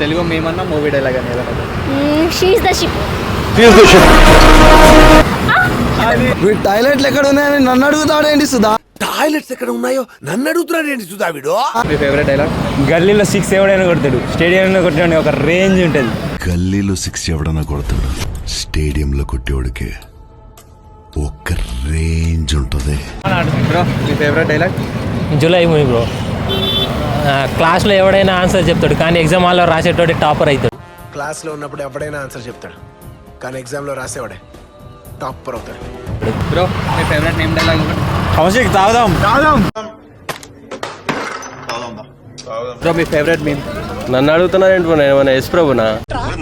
తెలుగు మేమన్నా movie dialogue అని ఏదైనా. She's the ship. టాయిలెట్లు ఎక్కడ ఉన్నాయని నన్ను అడుగుతాడేంటి సుధా? టాయిలెట్స్ ఎక్కడ ఉన్నాయో నన్ను అడుగుతున్నాడు ఏంటి సుధా వీడు? మీ ఫేవరెట్ డైలాగ్? గల్లీలో 6 ఎవడైనా కొడతాడు, స్టేడియంలో కొట్టాడు ఒక రేంజ్ ఉంటుంది. గల్లీలో 6 ఎవడన్నా కొడతాడు, స్టేడియంలో కొట్టేవాడికి ఒక రేంజ్ ఉంటుంది. బ్రో మీ favourite dialogue? July movie bro. క్లాస్లో ఎవడైనా ఆన్సర్ చెప్తాడు కానీ ఎగ్జామ్ హాల్లో రాసేటోడి టాపర్ అవుతాడు. క్లాస్లో ఉన్నప్పుడు ఎవడైనా ఆన్సర్ చెప్తాడు కానీ ఎగ్జామ్లో రాసేవాడే టాపర్ అవుతాడు. బ్రో మీ ఫేవరెట్ నేమ్ డైలాగ్? కౌశిక్ తాగుదాం. బ్రో మీ ఫేవరెట్ మీమ్? నన్ను అడుగుతున్నారేంటి నేను ఏమైనా యశ్ ప్రభునా?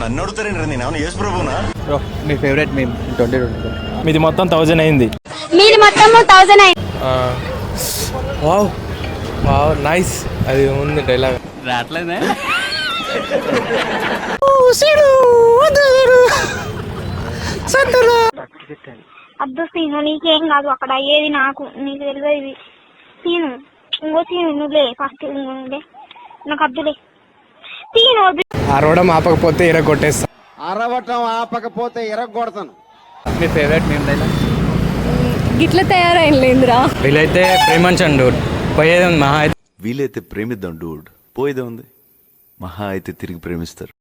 నన్ను అడుగుతారేంటి నేను ఏమైనా యేసు ప్రభునా? బ్రో మీ ఫేవరెట్ మీమ్ 2020? మీది మొత్తం 1000 అయింది. మీది మొత్తం 1000 అయింది. Wow wow nice. అది ఉంది డైలాగ్. రాట్లేదే. అద్దు సీను, నీకేం కాదు అక్కడ ఏది నాకు నీకు తెలియదు. సీను ఇంకో సీను నువ్వులే ఫస్ట్ లే, నాకు అద్దులే సీను. అరవడం ఆపకపోతే ఇరగొట్టేస్తా. అరవటం ఆపకపోతే ఎరగొడతాను. మీ ఫేవరెట్ మీమ్ డైలాగ్? గిట్ల తయారైందిరా. వీలైతే ప్రేమించండి, పోయేది మహా. వీలైతే ప్రేమిద్దాం డూడ్, పోయేదే ఉంది. మహా అయితే తిరిగి ప్రేమిస్తారు.